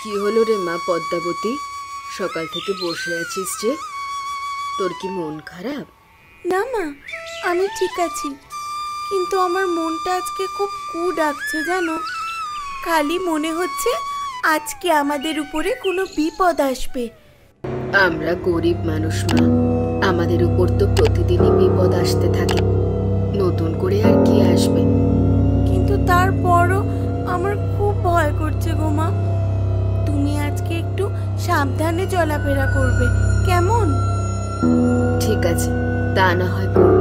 কি হলো রে মা পদ্মাবতী, সকাল থেকে বসে আছিস যে? তোর কি মন খারাপ? না মা, আমি ঠিক আছি, কিন্তু আমার মনটা আজকে খুব ডাকছে জানো। খালি মনে হচ্ছে আজকে আমাদের উপরে কোনো বিপদ আসবে। আমরা গরিব মানুষ মা, আমাদের উপর তো প্রতিদিনই বিপদ আসতে থাকে, নতুন করে আর কি আসবে? কিন্তু তারপরও আমার খুব ভয় করছে গো মা। তুমি আজকে একটু সাবধানে চলাফেরা করবে, কেমন? ঠিক আছে, তা না হয় করব,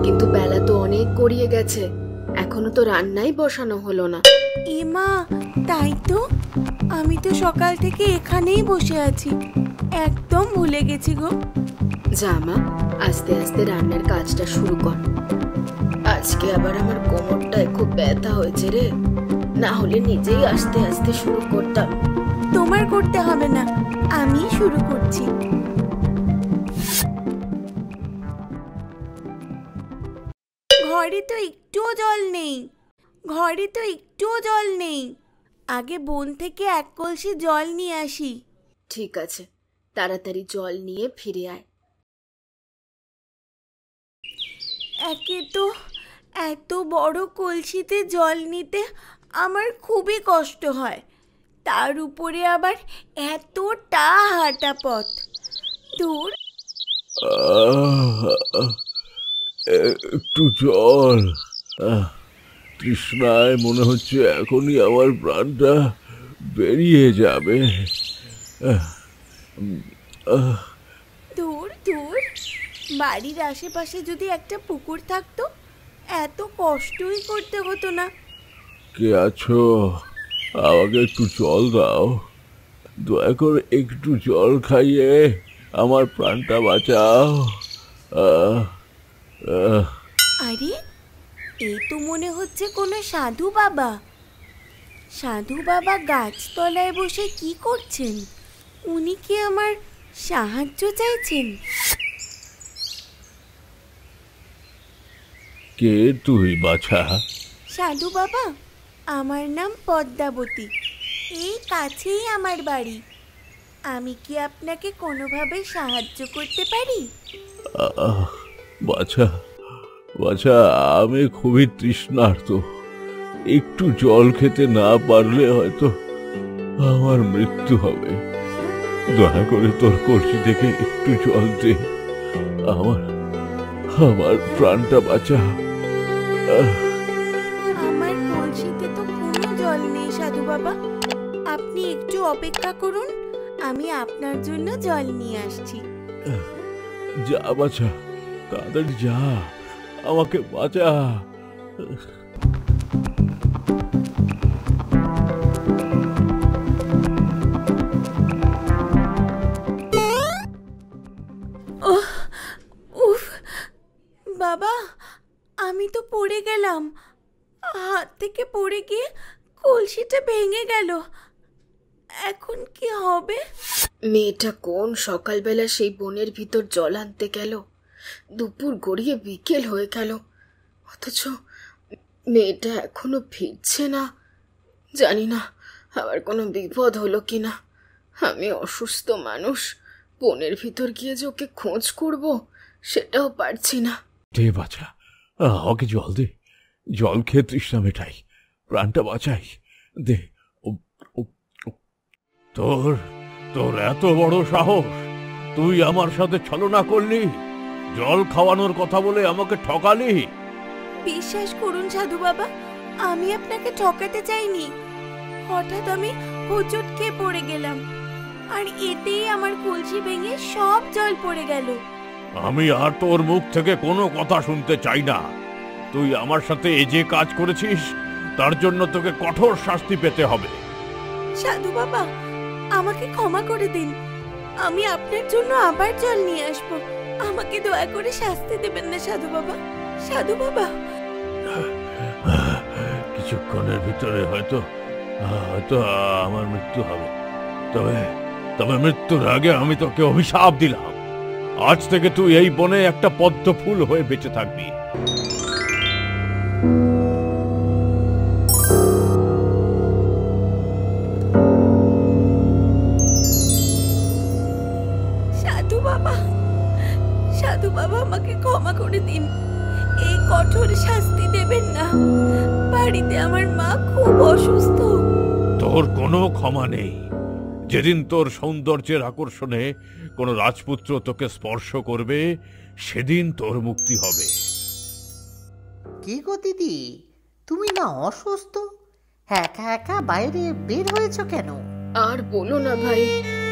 কিন্তু বেলা তো অনেক গড়িয়ে গেছে, এখনো তো রান্নাই বসানো হলো না। এ মা, তাই তো, আমি তো সকাল থেকে এখানেই বসে আছি, একদম ভুলে গেছি গো। যা মা, আস্তে আস্তে রান্নার কাজটা শুরু কর। আজকে আবার আমার কোমরটায় খুব ব্যথা হয়েছে রে, না হলে নিজেই আস্তে আস্তে শুরু করতাম। তোমার করতে হবে না, আমি শুরু করছি। ঘরে তো একটুও জল নেই, ঘরে তো একটুও জল নেই। আগে বন থেকে এক কলসি জল নিয়ে আসি। ঠিক আছে, তাড়াতাড়ি জল নিয়ে ফিরে আয়। একে তো এত বড় কলসিতে জল নিতে আমার খুবই কষ্ট হয়, তার উপরে আবার এতটা হাঁটা পথ দূর। একটু জল। তৃষ্ণায় মনে হচ্ছে এখনই আমার প্রাণটা বেরিয়ে যাবে। দূর দূর, বাড়ির আশেপাশে যদি একটা পুকুর থাকতো, এত কষ্টই করতে হতো না। কে আছো? আমাকে একটু জল দাও, দয়া করে একটু জল খাইয়ে আমার প্রাণটা বাঁচাও। আরে, এই তো মনে হচ্ছে কোনো সাধু বাবা। সাধু বাবা গাছতলায় বসে কি করছেন? উনি কি আমার সাহায্য চাইছেন? কে তুই বাছা? সাধু বাবা, আমার নাম পদ্মাবতী, এই কাছেই আমার বাড়ি। আমি কি আপনাকে কোনোভাবে সাহায্য করতে পারি? বাছা বাছা, আমি খুবই তৃষ্ণার্ত, একটু জল খেতে না পারলে হয়তো আমার মৃত্যু হবে। দয়া করে তোর কলসি থেকে একটু জল দে, আমার আমার প্রাণটা বাঁচা। আমার কলসিতে তো কোনো জল নেই সাধু বাবা, আপনি একটু অপেক্ষা করুন, আমি আপনার জন্য জল নিয়ে আসছি। যা বাছা, তাড়াতাড়ি যা, আমাকে বাঁচা। উফ বাবা, আমি তো পড়ে গেলাম, হাত থেকে পড়ে গিয়ে কলসিটা ভেঙে গেল, এখন কি হবে? মেয়েটা কোন সকালবেলা সেই বনের ভিতর জল আনতে গেল, দুপুর গড়িয়ে বিকেল হয়ে গেল, অথচ মেয়েটা এখনো ফিরছে না। জানি না আবার কোনো বিপদ হলো কিনা। আমি অসুস্থ মানুষ, বনের ভিতর গিয়ে যে ওকে খোঁজ করব সেটাও পারছি না। দে বাছা, আমাকে জল দে, জল খেয়ে তৃষ্ণা মেটাই, প্রাণটা বাঁচাই, দে। তোর তোর এত বড় সাহস, তুই আমার সাথে ছলনা করলি, জল খাওয়ানোর কথা বলে আমাকে ঠকালি। বিশ্বাস করুন সাধু বাবা, আমি আপনাকে ঠকাতে চাইনি, হঠাৎ আমি হোঁচট খেয়ে পড়ে গেলাম, আর এতেই আমার কলসি ভেঙে সব জল পড়ে গেল। আমি আর তোর মুখ থেকে কোনো কথা শুনতে চাই না। তুই আমার সাথে এই যে কাজ করেছিস, তার জন্য তোকে কঠোর শাস্তি পেতে হবে। সাধু বাবা, আমাকে ক্ষমা করে দিন, আমি আপনার জন্য আবার জল নিয়ে আসবো, আমাকে দয়া করে শাস্তি দেবেন না সাধু বাবা। সাধু বাবা, কিছুক্ষণের ভিতরে হয়তো হয়তো আমার মৃত্যু হবে, তবে তবে মৃত্যুর আগে আমি তোকে অভিশাপ দিলাম, আজ থেকে তুই এই বনে একটা পদ্ম ফুল হয়ে বেঁচে থাকবি। বাবা, আমাকে ক্ষমা করে দিন। এই কঠোর শাস্তি দেবেন না। বাড়িতে আমার মা খুব অসুস্থ। তোর কোনো ক্ষমা নেই। যেদিন তোর সৌন্দর্যের আকর্ষণে কোনো রাজপুত্র তোকে স্পর্শ করবে, সেদিন তোর মুক্তি হবে। কি গো দিদি, তুমি না অসুস্থ? একা একা বাইরে বের হয়েছো কেন? আর বলো না ভাই,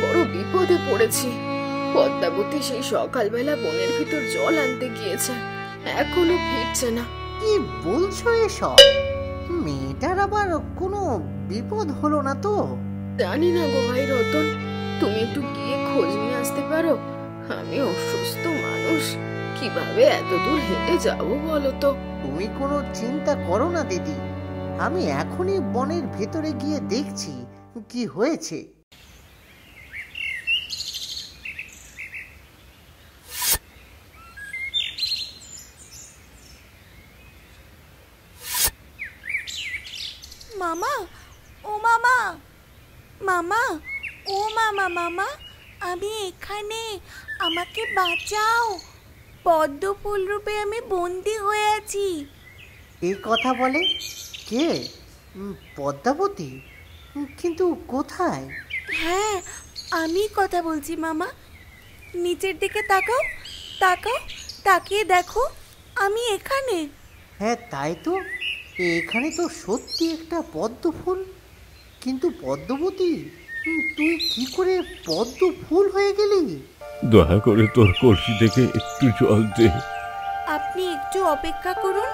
বড় বিপদে পড়েছি। পদ্মাবতী সেই সকালবেলা বনের ভিতর জল আনতে গিয়েছে, এখনো ফিরছে না। কি বলছো এসব? মেয়েটার আবার কোনো বিপদ হলো না তো? জানি না গো ভাই রতন, তুমি একটু গিয়ে খোঁজ নিয়ে আসতে পারো? আমি অসুস্থ মানুষ, কিভাবে এত দূর হেঁটে যাবো বলো তো? তুমি কোনো চিন্তা করো না দিদি, আমি এখনই বনের ভেতরে গিয়ে দেখছি কি হয়েছে। মামা, ও মামা, মামা, ও মামা, মামা, আমি এখানে, আমাকে বাঁচাও। পদ্ম ফুল রূপে আমি বন্দি হয়ে আছি। এই কথা বলে কে? পদ্মাবতী? কিন্তু কোথায়? হ্যাঁ, আমি কথা বলছি মামা। নিচের দিকে তাকাও, তাকাও, তাকিয়ে দেখো, আমি এখানে। হ্যাঁ তাই তো, এখানে তো সত্যি একটা পদ্ম ফুল। কিন্তু পদ্মাবতী, তুই কি করে পদ্ম ফুল হয়ে গেলি? দয়া করে তোর কলসি থেকে একটু জল দে। আপনি একটু অপেক্ষা করুন,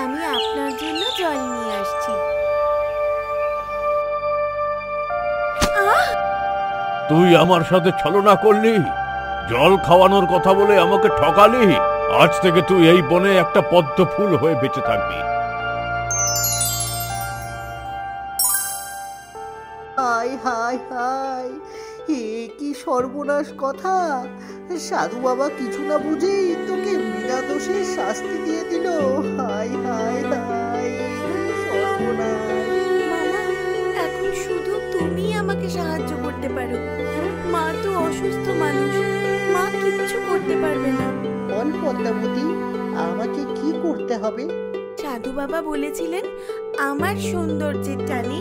আমি আপনার জন্য জল নিয়ে আসছি। তুই আমার সাথে ছলনা করলি, জল খাওয়ানোর কথা বলে আমাকে ঠকালি। আজ থেকে তুই এই বনে একটা পদ্ম ফুল হয়ে বেঁচে থাকবি। হায় হায় হায়, এ কি সর্বনাশ কথা! সাধু বাবা কিছু না বুঝেই তোকে বিনা দোষে শাস্তি দিয়ে দিল। হায় হায় হায়, সর্বনাশ! মামা, এখন শুধু তুমি আমাকে সাহায্য করতে পারো। মা তো অসুস্থ মানুষ, মা কিচ্ছু করতে পারবে না। বল পদ্মাবতী, আমাকে কি করতে হবে? সাধু বাবা বলেছিলেন আমার সৌন্দর্যের টানে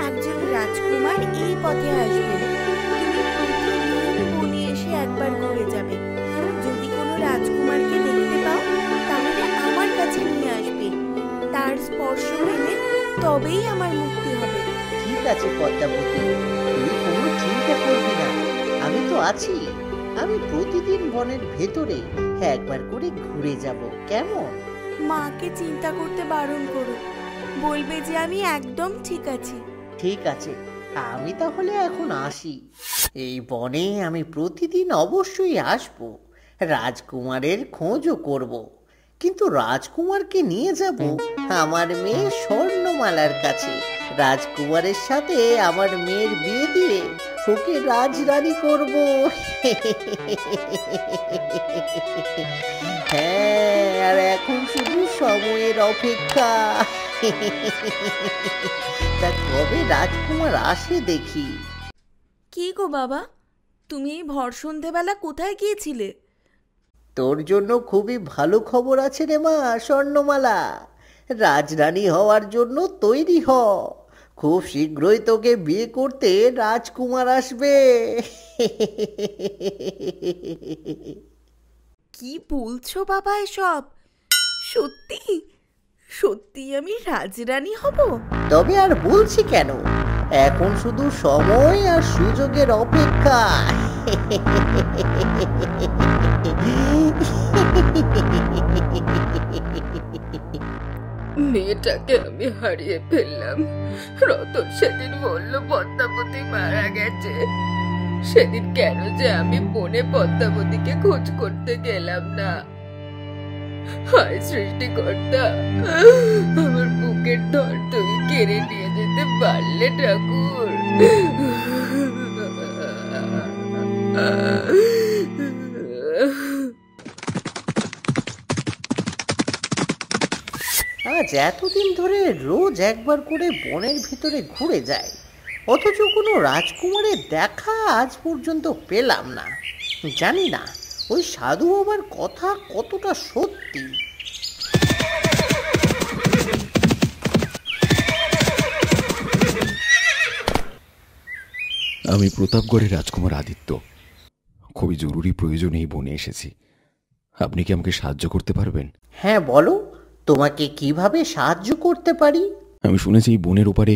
একজন রাজকুমার এই পথে আসবেন। তুমি প্রতিদিন বনে এসে একবার ঘুরে যাবে। যদি কোনো রাজকুমারকে দেখতে পাও, তাহলে আমার কাছে নিয়ে আসবে। তার স্পর্শ পেলে তবেই আমার মুক্তি হবে। ঠিক আছে পদ্মাবতী, তুই কোনো চিন্তা করবি না, আমি তো আছি। আমি প্রতিদিন বনের ভেতরে একবার করে ঘুরে যাব, কেমন? মাকে চিন্তা করতে বারণ করো, বলবে যে আমি একদম ঠিক আছি। ঠিক আছে, আমি তাহলে এখন আসি। এই বনে আমি প্রতিদিন অবশ্যই আসব, রাজকুমারের খোঁজও করব। কিন্তু রাজকুমারকে নিয়ে যাব আমার মেয়ে স্বর্ণমালার কাছে। রাজকুমারের সাথে আমার মেয়ের বিয়ে দিয়ে ওকে রাজরানী করব। হ্যাঁ, আর এখন শুধু সময়ের অপেক্ষা। তা কবে রাজকুমার আসে দেখি। কি গো বাবা, তুমি এই ভর সন্ধেবেলা কোথায় গিয়েছিলে? তোর জন্য খুবই ভালো খবর আছে রে মা স্বর্ণমালা। রাজরানী হওয়ার জন্য তৈরি হ। খুব শীঘ্রই তোকে বিয়ে করতে রাজকুমার আসবে। কি বলছো বাবা এসব? সত্যি সত্যি আমি রাজরানী হব? তবে আর বলছি কেন, এখন শুধু সময় আর সুযোগের অপেক্ষা। মেয়েটাকে আমি হারিয়ে ফেললাম। রতন সেদিন বলল পদ্মাবতী মারা গেছে। সেদিন কেন যে আমি বনে পদ্মাবতীকে খোঁজ করতে গেলাম না। হায় সৃষ্টিকর্তা, আমার বুকের ধর তুমি কেড়ে নিয়ে যেতে পারলে ঠাকুর। আজ এতদিন ধরে রোজ একবার করে বনের ভিতরে ঘুরে যায়, অথচ কোনো রাজকুমারের দেখা আজ পর্যন্ত পেলাম না। জানি না ওই সাধু বাবার কথা কতটা সত্যি। আমি প্রতাপগড়ের রাজকুমার আদিত্য। খুবই জরুরি প্রয়োজনে এই বনে এসেছি। আপনি কি আমাকে সাহায্য করতে পারবেন? হ্যাঁ বলো, তোমাকে কিভাবে সাহায্য করতে পারি? আমি শুনেছি এই বনের ওপারে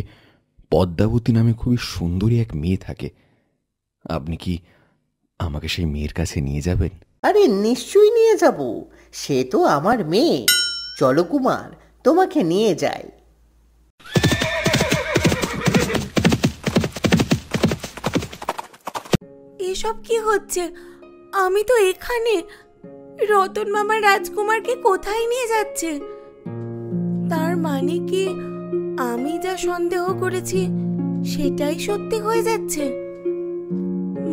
পদ্মাবতী নামে খুবই সুন্দরী এক মেয়ে থাকে। আপনি কি আমাকে সেই মেয়ের কাছে নিয়ে যাবেন? আরে নিশ্চয়ই নিয়ে যাব, সে তো আমার মেয়ে। চলো কুমার, তোমাকে নিয়ে যাই। এসব কি হচ্ছে? আমি তো এখানে। রতন মামা রাজকুমারকে কোথায় নিয়ে যাচ্ছে? তার মানে কি আমি যা সন্দেহ করেছি সেটাই সত্যি হয়ে যাচ্ছে?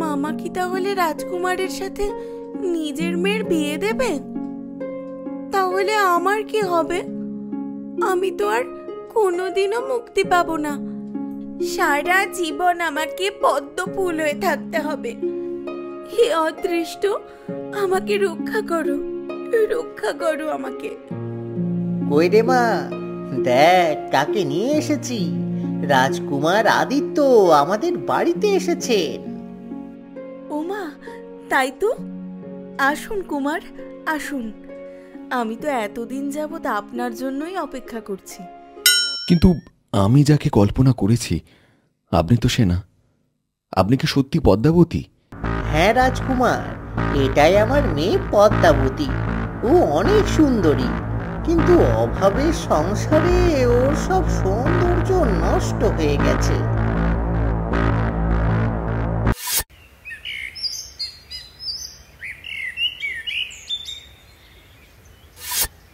মামা কি তাহলে রাজকুমারের সাথে নিজের মেয়ের বিয়ে দেবে? তাহলে আমার কি হবে? আমি তো আর কোনোদিনও মুক্তি পাবো না। সারা জীবন আমাকে পদ্ম ফুল হয়ে থাকতে হবে। হে অদৃষ্ট, আমাকে রক্ষা করো, রক্ষা করো আমাকে। কই রে মা, দেখ কাকে নিয়ে এসেছি। রাজকুমার আদিত্য আমাদের বাড়িতে এসেছেন। ওমা, তাই তো। আসুন কুমার, আসুন। আমি তো এতদিন যাবৎ আপনার জন্যই অপেক্ষা করছি। কিন্তু আমি যাকে কল্পনা করেছি আপনি তো সে না। আপনি কি সত্যি পদ্মাবতী? হ্যাঁ রাজকুমার, এটাই আমার মেয়ে পদ্মাবতী। ও অনেক সুন্দরী, কিন্তু অভাবের সংসারে ওর সব সৌন্দর্য নষ্ট হয়ে গেছে।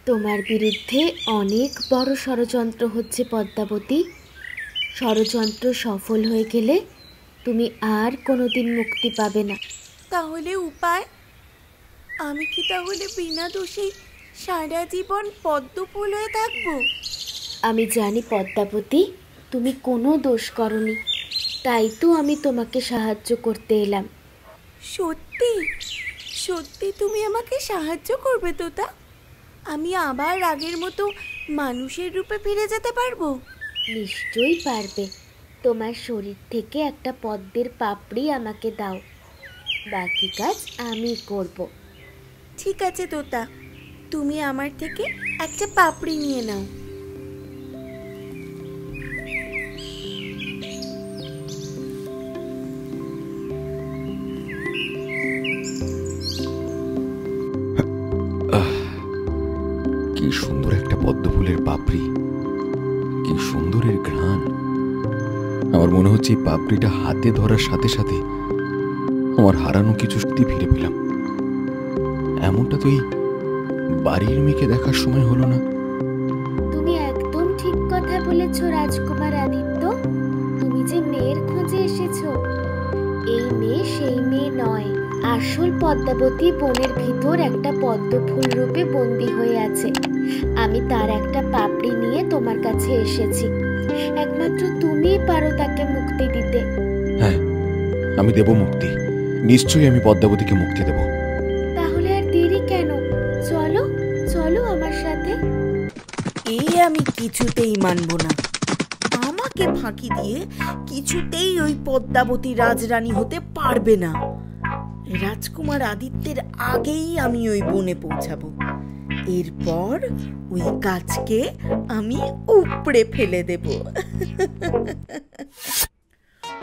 তোমার বিরুদ্ধে অনেক বড় ষড়যন্ত্র হচ্ছে পদ্মাবতী। ষড়যন্ত্র সফল হয়ে গেলে তুমি আর কোনোদিন মুক্তি পাবে না। তাহলে উপায়? আমি কি তাহলে বিনা দোষেই সারা জীবন পদ্ম ফুল হয়ে থাকবো? আমি জানি পদ্মাবতী, তুমি কোনো দোষ করনি, তাই তো আমি তোমাকে সাহায্য করতে এলাম। সত্যি সত্যি তুমি আমাকে সাহায্য করবে তোতা? আমি আবার আগের মতো মানুষের রূপে ফিরে যেতে পারবো? নিশ্চয়ই পারবে। তোমার শরীর থেকে একটা পদ্মের পাপড়ি আমাকে দাও, বাকি কাজ আমি করব। ঠিক আছে তোতা, তুমি আমার থেকে একটা পাপড়ি নিয়ে নাও। কি সুন্দর একটা পদ্ম ফুলের পাপড়ি, কি সুন্দর এর ঘ্রাণ। আমার মনে হচ্ছে এই পাপড়িটা হাতে ধরার সাথে সাথে আমার হারানো কিছু শক্তি ফিরে পেলাম। এমনটা তো এই বাড়ির মেয়েকে দেখার সময় হলো না। তুমি একদম ঠিক কথা বলেছ রাজকুমার আদিত্য। তুমি যে মেয়ের খোঁজে এসেছো, এই মেয়ে সেই মেয়ে নয়। আসল পদ্মাবতী বনের ভিতর একটা পদ্ম ফুল রূপে বন্দী হয়ে আছে। আমি তার একটা পাপড়ি নিয়ে তোমার কাছে এসেছি। একমাত্র তুমিই পারো তাকে মুক্তি দিতে। হ্যাঁ, আমি দেব মুক্তি। নিশ্চয়ই আমি পদ্মাবতীকে মুক্তি দেব। তাহলে আর দেরি কেন? চলো চলো আমার সাথে। আমি কিছুতেই মানব না। আমাকে ফাঁকি দিয়ে কিছুতেই ওই পদ্মাবতী রাজরানী হতে পারবে না। রাজকুমার আদিত্যের আগেই আমি ওই বনে পৌঁছাবো। এরপর ওই গাছকে আমি উপড়ে ফেলে দেব।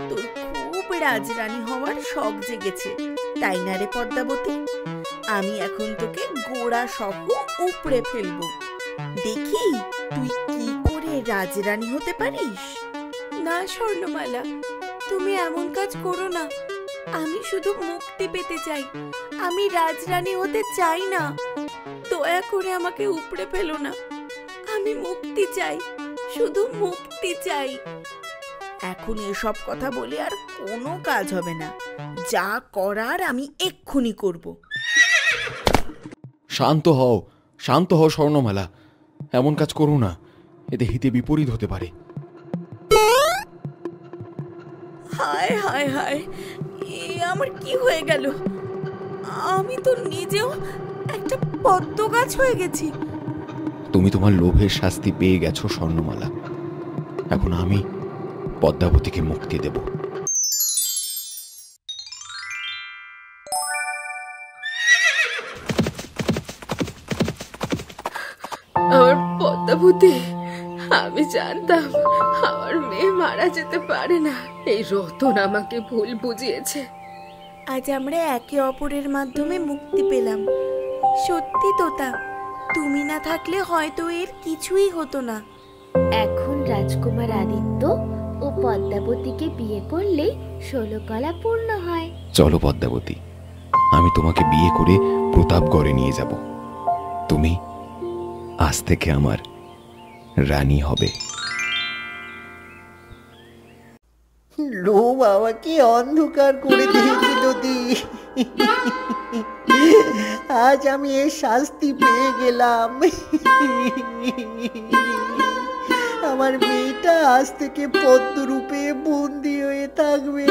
তোর খুব রাজরানী হওয়ার শখ জেগেছে, তাই না রে পদ্মাবতী? আমি এখন তোকে গোড়া সহ উপড়ে ফেলবো। দেখি তুই কি করে রাজরানী হতে পারিস। না স্বর্ণমালা, তুমি এমন কাজ করো না। আমি শুধু মুক্তি পেতে চাই, আমি রাজরানী হতে চাই না। দয়া করে আমাকে উপড়ে ফেলো না। আমি মুক্তি চাই, শুধু মুক্তি চাই। এখন এসব কথা বলে আর কোনো কাজ হবে না। যা করার আমি এক্ষুনি করব। শান্ত হও, শান্ত হও স্বর্ণমালা। এমন কাজ করো না, এতে হিতে বিপরীত হতে পারে। হায় হায় হায়, এ আমার কি হয়ে গেল? আমি তো নিজেও একটা পদ্ম গাছ হয়ে গেছি। তুমি তোমার লোভের শাস্তি পেয়ে গেছো স্বর্ণমালা। এখন আমি পদ্মাবতীকে মুক্তি দেব। আমার পদ্মাবতী, আমি জানতাম আমার মেয়ে মারা যেতে পারে না। এই রতন আমাকে ভুল বুঝিয়েছে। আজ আমরা একে অপরের মাধ্যমে মুক্তি পেলাম। সত্যি তোতা, তুমি না থাকলে হয়তো এর কিছুই হতো না। এখন রাজকুমার আদিত্য ও পদ্মাবতীকে বিয়ে করলেই 16 কলা পূর্ণ হয়। চলো পদ্মাবতী, আমি তোমাকে বিয়ে করে প্রতাপগড়ে নিয়ে যাব। তুমি আজ থেকে আমার রানী হবে। লোভ আমাকে অন্ধকার করে দিয়েছে নদী। আজ আমি এর শাস্তি পেয়ে গেলাম। আমার মেয়েটা আজ থেকে পদ্মরূপে বন্দী হয়ে থাকবে।